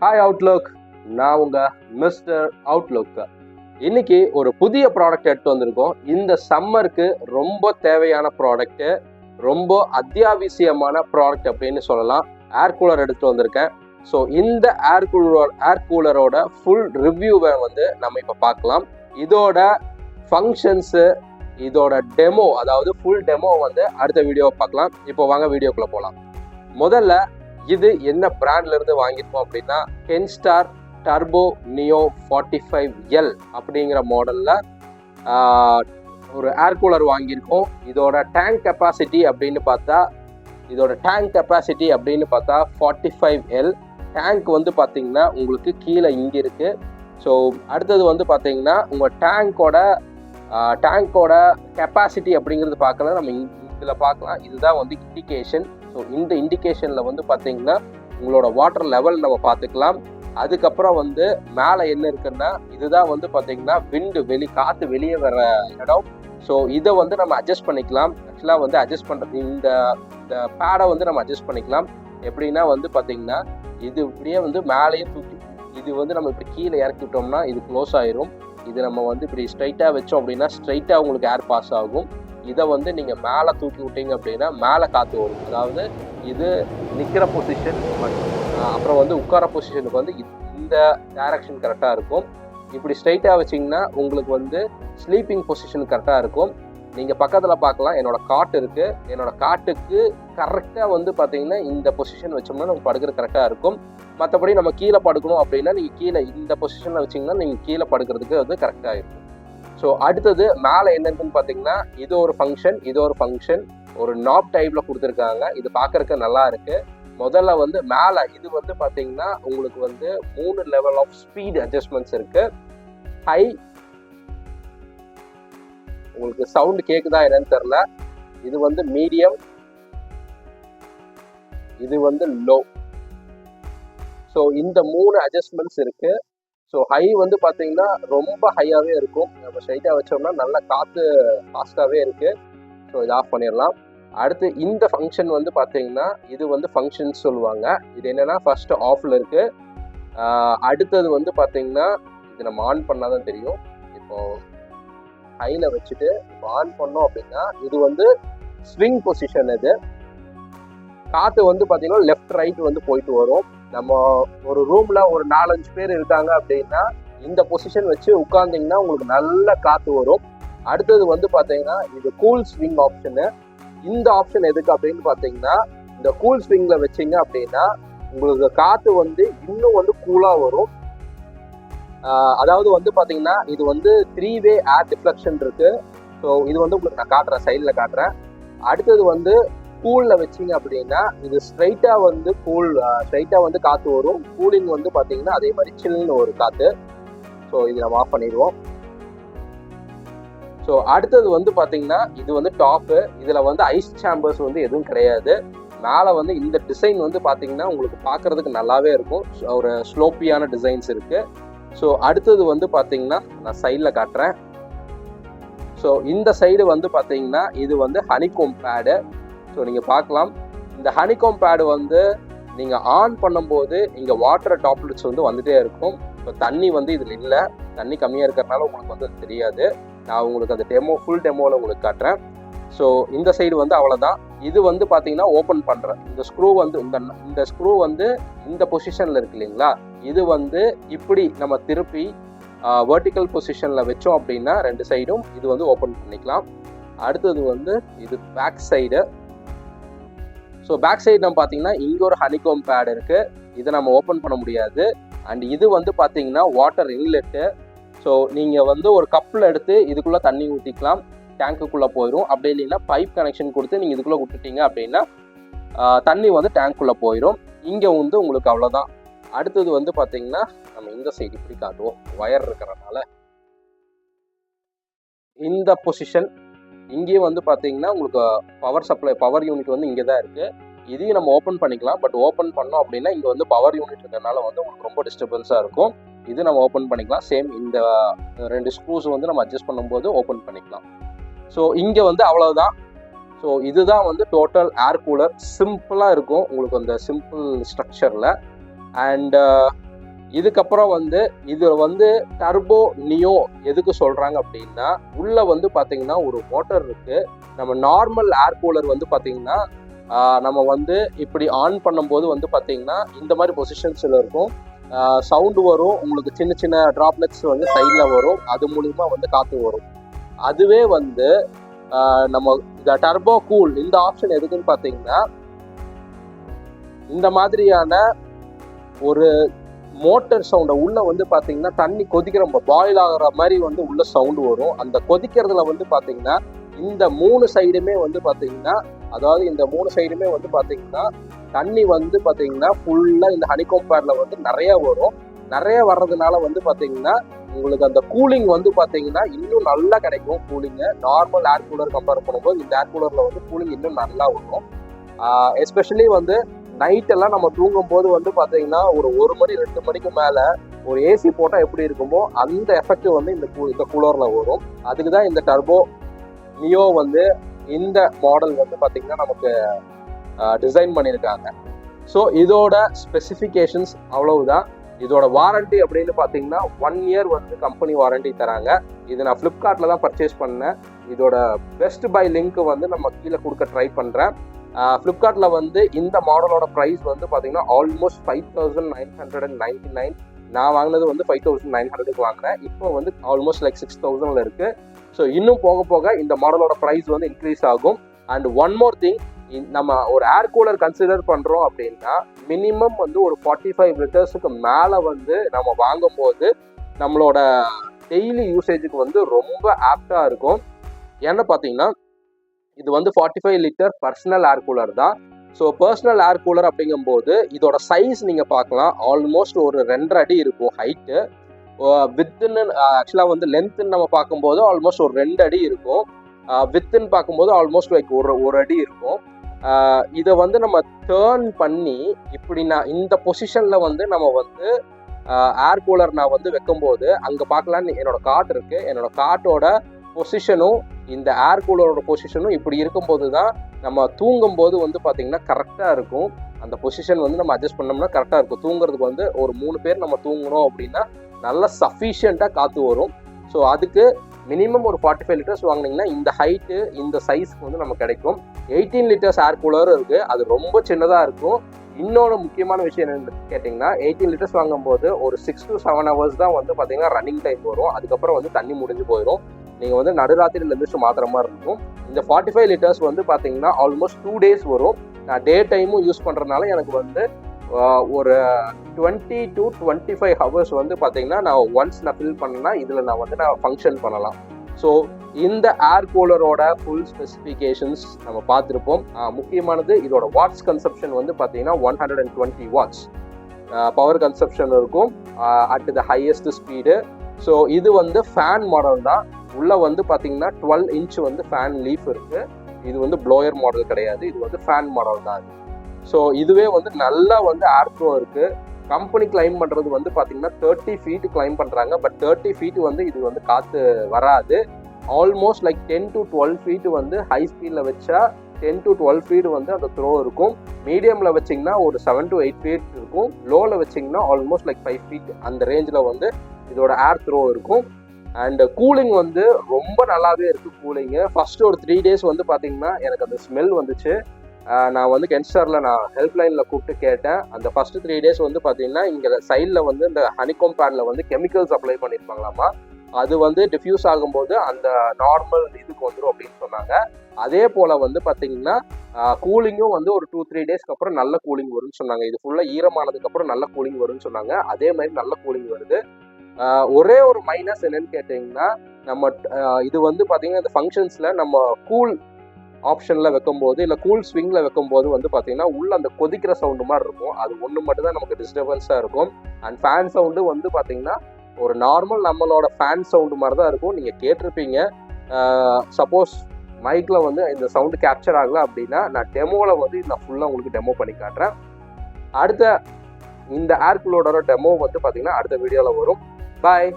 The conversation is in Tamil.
ஹாய் அவுட்லுக், நான் உங்க மிஸ்டர் அவுட்லுக். இன்னைக்கு ஒரு புதிய ப்ராடக்ட் எடுத்து வந்திருக்கோம். இந்த சம்மருக்கு ரொம்ப தேவையான ப்ராடக்ட், ரொம்ப அத்தியாவசியமான ப்ராடக்ட் அப்படின்னு சொல்லலாம். ஏர் கூலர் எடுத்துட்டு வந்திருக்கேன். ஸோ இந்த ஏர் கூலரோட ஃபுல் ரிவ்யூவை வந்து நம்ம இப்போ பார்க்கலாம். இதோட ஃபங்க்ஷன்ஸு, இதோட டெமோ, அதாவது ஃபுல் டெமோ வந்து அடுத்த வீடியோவை பார்க்கலாம். இப்போ வாங்க வீடியோக்குள்ள போகலாம். முதல்ல இது என்ன பிராண்ட்ல இருந்து வாங்கியிருக்கோம் அப்படின்னா, கென்ஸ்டார் டர்போ நியோ 45L அப்படிங்கிற மாடல்ல ஒரு ஏர் கூலர் வாங்கியிருக்கோம். இதோட டேங்க் கெப்பாசிட்டி அப்படின்னு பார்த்தா 45L. டேங்க் வந்து பார்த்தீங்கன்னா உங்களுக்கு கீழே இங்கே இருக்கு. ஸோ அடுத்தது வந்து பார்த்தீங்கன்னா உங்கள் டேங்கோட கெப்பாசிட்டி அப்படிங்கிறது பார்க்கலாம். நம்ம இதில் பார்க்கலாம். இதுதான் வந்து இண்டிகேஷன். ஸோ இந்த இண்டிகேஷனில் வந்து பார்த்தீங்கன்னா உங்களோட வாட்டர் லெவல் நம்ம பார்த்துக்கலாம். அதுக்கப்புறம் வந்து மேலே என்ன இருக்குன்னா, இதுதான் வந்து பார்த்தீங்கன்னா காற்று வெளியே வர இடம். ஸோ இதை வந்து நம்ம அட்ஜஸ்ட் பண்ணிக்கலாம். ஆக்சுவலாக வந்து அட்ஜஸ்ட் பண்ணுறது இந்த பேடை வந்து நம்ம அட்ஜஸ்ட் பண்ணிக்கலாம். எப்படின்னா வந்து பார்த்தீங்கன்னா இது இப்படியே வந்து மேலேயே தூக்கி, இது வந்து நம்ம இப்படி கீழே இறக்கி விட்டோம்னா இது க்ளோஸ் ஆயிரும். இது நம்ம வந்து இப்படி ஸ்ட்ரைட்டாக வச்சோம் அப்படின்னா ஸ்ட்ரைட்டாக உங்களுக்கு ஏர் பாஸ் ஆகும். இதை வந்து நீங்கள் மேலே தூக்கி விட்டீங்க அப்படின்னா மேலே காற்று வரும். அதாவது இது நிற்கிற பொசிஷன், அப்புறம் வந்து உட்கார பொசிஷனுக்கு வந்து இந்த டைரக்ஷன் கரெக்டாக இருக்கும். இப்படி ஸ்ட்ரைட்டாக வச்சிங்கன்னா உங்களுக்கு வந்து ஸ்லீப்பிங் பொசிஷன் கரெக்டாக இருக்கும். நீங்கள் பக்கத்தில் பார்க்கலாம், என்னோட காட் இருக்குது. என்னோட காட்டுக்கு கரெக்டாக வந்து பார்த்தீங்கன்னா இந்த பொசிஷன் வச்சோம்னா நம்ம படுக்கிற கரெக்டாக இருக்கும். மற்றபடி நம்ம கீழே படுக்கணும் அப்படின்னா நீங்கள் கீழே இந்த பொசிஷனில் வச்சிங்கன்னா நீங்கள் கீழே படுக்கிறதுக்கு வந்து கரெக்டாக இருக்கும். ஸோ அடுத்தது மேலே என்ன இருக்குன்னு பார்த்தீங்கன்னா இது ஒரு ஃபங்க்ஷன், ஒரு நாப் டைப்பில் கொடுத்துருக்காங்க. இது பார்க்கறதுக்கு நல்லா இருக்கு. முதல்ல வந்து மேலே இது வந்து பார்த்தீங்கன்னா உங்களுக்கு வந்து 3 லெவல் ஆஃப் ஸ்பீட் அட்ஜஸ்ட்மெண்ட்ஸ் இருக்கு. ஹை, உங்களுக்கு சவுண்ட் கேட்குதா என்னன்னு தெரியல. இது வந்து மீடியம், இது வந்து லோ. ஸோ இந்த 3 அட்ஜஸ்ட்மெண்ட்ஸ் இருக்கு. ஸோ ஹை வந்து பார்த்தீங்கன்னா ரொம்ப ஹையாகவே இருக்கும். நம்ம ஸ்ட்ரைட்டாக வச்சோம்னா நல்ல காற்று ஃபாஸ்ட்டாகவே இருக்குது. ஸோ இது ஆஃப் பண்ணிடலாம். அடுத்து இந்த ஃபங்க்ஷன் வந்து பார்த்தீங்கன்னா இது வந்து ஃபங்க்ஷன் சொல்லுவாங்க. இது என்னென்னா ஃபஸ்ட்டு ஆஃபில் இருக்குது. அடுத்தது வந்து பார்த்தீங்கன்னா இது நம்ம ஆன் பண்ணால் தான் தெரியும். இப்போது ஹையில் வச்சுட்டு இப்போ ஆன் பண்ணோம் அப்படின்னா இது வந்து ஸ்விங் பொசிஷன். இது காற்று வந்து பார்த்தீங்கன்னா லெஃப்ட் ரைட் வந்து போயிட்டு வரும். நம்ம ஒரு ரூம்ல ஒரு 4-5 பேர் இருக்காங்க அப்படின்னா இந்த பொசிஷன் வச்சு உட்கார்ந்தீங்கன்னா உங்களுக்கு நல்ல காற்று வரும். அடுத்தது வந்து பார்த்தீங்கன்னா இது கூல் ஸ்விங் ஆப்ஷனு. இந்த ஆப்ஷன் எதுக்கு அப்படின்னு பார்த்தீங்கன்னா, இந்த கூல் ஸ்விங்ல வச்சிங்க அப்படின்னா உங்களுக்கு காற்று வந்து இன்னும் வந்து கூலாக வரும். அதாவது வந்து பார்த்தீங்கன்னா இது வந்து 3-வே ஏர் டிஃப்ளெக்ஷன் இருக்கு. ஸோ இது வந்து உங்களுக்கு நான் காட்டுறேன், சைடில் காட்டுறேன். அடுத்தது வந்து கூலில் வச்சிங்க அப்படின்னா இது ஸ்ட்ரைட்டாக வந்து காற்று வரும். கூலிங் வந்து பார்த்தீங்கன்னா அதே மாதிரி சில்லுன்னு ஒரு காற்று. ஸோ இது நம்ம ஆஃப் பண்ணிடுவோம். ஸோ அடுத்தது வந்து பார்த்தீங்கன்னா இது வந்து டாப்பு. இதில் வந்து ஐஸ் சேம்பர்ஸ் வந்து எதுவும் கிடையாது. மேலே வந்து இந்த டிசைன் வந்து பார்த்தீங்கன்னா உங்களுக்கு பார்க்குறதுக்கு நல்லாவே இருக்கும். ஒரு ஸ்லோப்பியான டிசைன்ஸ் இருக்குது. ஸோ அடுத்தது வந்து பார்த்தீங்கன்னா நான் சைடில் காட்டுறேன். ஸோ இந்த சைடு வந்து பார்த்தீங்கன்னா இது வந்து ஹனிகோம் பேடு. ஸோ நீங்கள் பார்க்கலாம், இந்த ஹனிகோம் பேடு வந்து நீங்கள் ஆன் பண்ணும்போது இங்கே வாட்டர் டாப்லெட்ஸ் வந்து வந்துகிட்டே இருக்கும். இப்போ தண்ணி வந்து இதில் இல்லை, தண்ணி கம்மியாக இருக்கிறதுனால உங்களுக்கு வந்து அது தெரியாது. நான் உங்களுக்கு அந்த ஃபுல் டெமோவில் உங்களுக்கு காட்டுறேன். ஸோ இந்த சைடு வந்து அவ்வளோதான். இது வந்து பார்த்தீங்கன்னா ஓப்பன் பண்ணுறேன். இந்த ஸ்க்ரூ வந்து இந்த பொசிஷனில் இருக்கு இல்லைங்களா, இது வந்து இப்படி நம்ம திருப்பி வெர்டிக்கல் பொசிஷனில் வச்சோம் அப்படின்னா 2 சைடும் இது வந்து ஓப்பன் பண்ணிக்கலாம். அடுத்தது வந்து இது back side. So back side நம்ம பார்த்தீங்கன்னா இங்கே ஒரு ஹனிகோம் பேட் இருக்குது. இதை நம்ம ஓப்பன் பண்ண முடியாது. அண்ட் இது வந்து பார்த்தீங்கன்னா வாட்டர் இன்லெட்டு. ஸோ நீங்கள் வந்து ஒரு கப்பில் எடுத்து இதுக்குள்ளே தண்ணி ஊற்றிக்கலாம், டேங்க்குள்ளே போயிடும். அப்படி இல்லைன்னா பைப் கனெக்ஷன் கொடுத்து நீங்கள் இதுக்குள்ளே விட்டுட்டீங்க அப்படின்னா தண்ணி வந்து டேங்க்குள்ளே போயிடும். இங்கே வந்து உங்களுக்கு அவ்வளோதான். அடுத்தது வந்து பார்த்தீங்கன்னா நம்ம இந்த சைடு இப்படி காட்டுவோம், ஒயர் இருக்கிறனால இந்த பொசிஷன். இங்கேயும் வந்து பார்த்தீங்கன்னா உங்களுக்கு பவர் யூனிட் வந்து இங்கே தான் இருக்குது. இதையும் நம்ம ஓப்பன் பண்ணிக்கலாம். பட் ஓப்பன் பண்ணோம் அப்படின்னா இங்கே வந்து பவர் யூனிட் இருக்கிறதுனால வந்து உங்களுக்கு ரொம்ப டிஸ்டர்பன்ஸாக இருக்கும். இது நம்ம ஓப்பன் பண்ணிக்கலாம். சேம் இந்த 2 ஸ்க்ரூஸ் வந்து நம்ம அட்ஜஸ்ட் பண்ணும்போது ஓப்பன் பண்ணிக்கலாம். ஸோ இங்கே வந்து அவ்வளோதான். ஸோ இதுதான் வந்து டோட்டல் ஏர் கூலர். சிம்பிளாக இருக்கும் உங்களுக்கு அந்த சிம்பிள் ஸ்ட்ரக்சரில். அண்ட் இதுக்கப்புறம் வந்து இது வந்து டர்போ நியோ எதுக்கு சொல்றாங்க அப்படின்னா, உள்ள வந்து பாத்தீங்கன்னா ஒரு மோட்டர் இருக்கு. நம்ம நார்மல் ஏர் கூலர் வந்து பாத்தீங்கன்னா நம்ம வந்து இப்படி ஆன் பண்ணும்போது வந்து பாத்தீங்கன்னா இந்த மாதிரி பொசிஷன்ஸ்ல இருக்கும். சவுண்டு வரும், உங்களுக்கு சின்ன சின்ன டிராப்லெட்ஸ் வந்து சைட்ல வரும், அது மூலியமா வந்து காத்து வரும். அதுவே வந்து நம்ம இந்த டர்போ கூல் இந்த ஆப்ஷன் எதுக்குன்னு பாத்தீங்கன்னா, இந்த மாதிரியான ஒரு மோட்டர் சவுண்டை உள்ள வந்து பாத்தீங்கன்னா தண்ணி கொதிக்கிற பாயில் ஆகிற மாதிரி வந்து உள்ள சவுண்டு வரும். அந்த கொதிக்கிறதுல வந்து பாத்தீங்கன்னா இந்த 3 சைடுமே வந்து பாத்தீங்கன்னா, அதாவது இந்த 3 சைடுமே வந்து பாத்தீங்கன்னா தண்ணி வந்து பாத்தீங்கன்னா ஃபுல்லா இந்த ஹனிகாம் பேட்ல வந்து நிறைய வரும். நிறைய வர்றதுனால வந்து பாத்தீங்கன்னா உங்களுக்கு அந்த கூலிங் வந்து பாத்தீங்கன்னா இன்னும் நல்லா கிடைக்கும். Cooling normal air cooler compare பண்ணும்போது இந்த ஏர் கூலர்ல வந்து கூலிங் இன்னும் நல்லா வரும். எஸ்பெஷலி வந்து நைட் எல்லாம் நம்ம தூங்கும் போது வந்து பாத்தீங்கன்னா ஒரு 1 மணி 2 மணிக்கு மேல ஒரு ஏசி போட்டா எப்படி இருக்குமோ அந்த எஃபெக்ட் வந்து இந்த கூலர்ல வரும். அதுக்குதான் இந்த டர்போ நியோ வந்து இந்த மாடல் வந்து பாத்தீங்கன்னா நமக்கு டிசைன் பண்ணியிருக்காங்க. ஸோ இதோட ஸ்பெசிஃபிகேஷன்ஸ் அவ்வளவுதான். இதோட வாரண்டி அப்படின்னு பார்த்தீங்கன்னா 1 இயர் வந்து கம்பெனி வாரண்டி தராங்க. இது நான் ஃப்ளிப்கார்ட்டில் தான் பர்ச்சேஸ் பண்ணேன். இதோட பெஸ்ட் பை லிங்க் வந்து நம்ம கீழே கொடுக்க ட்ரை பண்ணுறேன். ஃப்ளிப்கார்ட்டில் வந்து இந்த மாடலோட ப்ரைஸ் வந்து பார்த்தீங்கன்னா ஆல்மோஸ்ட் 5999. நான் வாங்கினது வந்து 5900க்கு வாங்கினேன். இப்போ வந்து ஆல்மோஸ்ட் லைக் 6000ல இருக்கு. ஸோ இன்னும் போக போக இந்த மாடலோட ப்ரைஸ் வந்து இன்க்ரீஸ் ஆகும். அண்ட் ஒன் மோர் திங், நம்ம ஒரு ஏர் கூலர் கன்சிடர் பண்றோம் அப்படின்னா மினிமம் வந்து ஒரு 45 லிட்டர்ஸுக்கு மேல வந்து நம்ம வாங்கும் போது நம்மளோட டெய்லி யூசேஜுக்கு வந்து ரொம்ப ஆப்டா இருக்கும். ஏன்னா பாத்தீங்கன்னா இது வந்து 45 லிட்டர் பர்சனல் ஏர் கூலர் தான். ஸோ பர்சனல் ஏர் கூலர் அப்படிங்கும்போது இதோட சைஸ் நீங்க பார்க்கலாம், ஆல்மோஸ்ட் ஒரு 2.5 அடி இருக்கும் ஹைட்டு. வித்துன்னு ஆக்சுவலா வந்து லென்த்ன்னு நம்ம பார்க்கும்போது ஆல்மோஸ்ட் ஒரு 2 அடி இருக்கும். வித்துன்னு பார்க்கும்போது ஆல்மோஸ்ட் லைக் ஒரு அடி இருக்கும். இதை வந்து நம்ம டேர்ன் பண்ணி இப்படி நான் இந்த பொசிஷன்ல வந்து நம்ம வந்து ஏர் கூலர் நான் வந்து வைக்கும்போது அங்க பார்க்கலான்னு என்னோட கார்ட் இருக்கு. என்னோட கார்ட்டோட பொசிஷனும் இந்த ஏர் கூலரோட பொசிஷனும் இப்படி இருக்கும்போது தான் நம்ம தூங்கும் போது வந்து பார்த்தீங்கன்னா கரெக்டாக இருக்கும். அந்த பொசிஷன் வந்து நம்ம அட்ஜஸ்ட் பண்ணோம்னா கரெக்டாக இருக்கும். தூங்குறதுக்கு வந்து ஒரு 3 பேர் நம்ம தூங்கணும் அப்படின்னா நல்லா சஃபிஷியண்டாக காற்று வரும். ஸோ அதுக்கு மினிமம் ஒரு 45 லிட்டர்ஸ் வாங்கினீங்கன்னா இந்த ஹைட்டு இந்த சைஸ்க்கு வந்து நமக்கு கிடைக்கும். 18 லிட்டர்ஸ் ஏர் கூலரும் இருக்கு, அது ரொம்ப சின்னதாக இருக்கும். இன்னொரு முக்கியமான விஷயம் என்னன்னு கேட்டிங்கன்னா 18 லிட்டர்ஸ் வாங்கும்போது ஒரு 6 to 7 hours தான் வந்து பார்த்தீங்கன்னா ரன்னிங் டைம் வரும். அதுக்கப்புறம் வந்து தண்ணி முடிஞ்சு போயிடும். நீங்கள் வந்து நடுராத்திரியில் எழுந்திரிச்சு மாத்திர மாதிரி இருக்கும். இந்த 45 லிட்டர்ஸ் வந்து பார்த்தீங்கன்னா ஆல்மோஸ்ட் 2 days வரும். நான் டே டைமும் யூஸ் பண்ணுறதுனால எனக்கு வந்து ஒரு 20 to 25 hours வந்து பார்த்தீங்கன்னா நான் ஒன்ஸ் நான் ஃபில் பண்ணேன்னா இதில் நான் ஃபங்க்ஷன் பண்ணலாம். ஸோ இந்த ஏர் கூலரோட ஃபுல் ஸ்பெசிஃபிகேஷன்ஸ் நம்ம பார்த்துருப்போம். முக்கியமானது இதோட வாட்ஸ் கன்சப்ஷன் வந்து பார்த்தீங்கன்னா 120 வாட்ஸ் பவர் கன்சப்ஷன் இருக்கும் at the highest speed. So இது வந்து ஃபேன் மாடல் தான். உள்ள வந்து பார்த்தீங்கன்னா 12 inch வந்து ஃபேன் லீஃப் இருக்கு. இது வந்து ப்ளோயர் மாடல் கிடையாது, இது வந்து ஃபேன் மாடல் தான். ஸோ இதுவே வந்து நல்லா வந்து ஏர் ஃப்ளோ இருக்கு. கம்பெனி கிளைம் பண்றது வந்து பார்த்தீங்கன்னா 30 feet கிளைம் பண்றாங்க. பட் 30 feet வந்து இது வந்து காத்து வராது. ஆல்மோஸ்ட் லைக் 10 to 12 feet வந்து ஹை ஸ்பீட்ல வச்சா 10 to 12 feet வந்து அந்த த்ரோ இருக்கும். மீடியம்ல வச்சிங்கன்னா ஒரு 7 to 8 feet இருக்கும். லோல வச்சிங்கன்னா ஆல்மோஸ்ட் லைக் 5 feet அந்த ரேஞ்சில் வந்து இதோட ஏர் த்ரோ இருக்கும். அண்ட் கூலிங் வந்து ரொம்ப நல்லாவே இருக்கு. கூலிங்கு ஃபர்ஸ்ட் ஒரு 3 days வந்து பார்த்தீங்கன்னா எனக்கு அந்த ஸ்மெல் வந்துச்சு. நான் வந்து கென்ஸ்டாரில் நான் ஹெல்ப்லைனில் கூப்பிட்டு கேட்டேன். அந்த ஃபர்ஸ்ட் 3 days வந்து பார்த்தீங்கன்னா இங்கே சைடில் வந்து இந்த ஹனிகாம் பேடில் வந்து கெமிக்கல்ஸ் அப்ளை பண்ணியிருப்பாங்களாமா. அது வந்து டிஃப்யூஸ் ஆகும்போது அந்த நார்மல் இதுக்கு வந்துடும் அப்படின்னு சொன்னாங்க. அதே போல் வந்து பார்த்தீங்கன்னா கூலிங்கும் வந்து ஒரு 2-3 daysக்கு அப்புறம் நல்ல கூலிங் வரும்னு சொன்னாங்க. இது ஃபுல்லாக ஈரமானதுக்கப்புறம் நல்ல கூலிங் வரும்னு சொன்னாங்க. அதே மாதிரி நல்ல கூலிங் வருது. ஒரே ஒரு மைனஸ் என்னன்னு கேட்டிங்கன்னா நம்ம இது வந்து பார்த்தீங்கன்னா இந்த ஃபங்க்ஷன்ஸில் நம்ம கூல் ஆப்ஷனில் வைக்கும்போது இல்லை கூல் ஸ்விங்கில் வைக்கும்போது வந்து பார்த்தீங்கன்னா உள்ள அந்த கொதிக்கிற சவுண்டு மாதிரி இருக்கும். அது ஒன்று மட்டும் தான் நமக்கு டிஸ்டர்பன்ஸாக இருக்கும். அண்ட் ஃபேன் சவுண்டு வந்து பார்த்தீங்கன்னா ஒரு நார்மல் நம்மளோட ஃபேன் சவுண்டு மாதிரி தான் இருக்கும். நீங்கள் கேட்டிருப்பீங்க. சப்போஸ் மைக்கில் வந்து இந்த சவுண்டு கேப்சர் ஆகலை அப்படின்னா நான் டெமோவில் வந்து நான் ஃபுல்லாக உங்களுக்கு டெமோ பண்ணி காட்டுறேன். அடுத்த இந்த ஏர் கூலரோட டெமோ வந்து பார்த்தீங்கன்னா அடுத்த வீடியோவில் வரும். பாய்.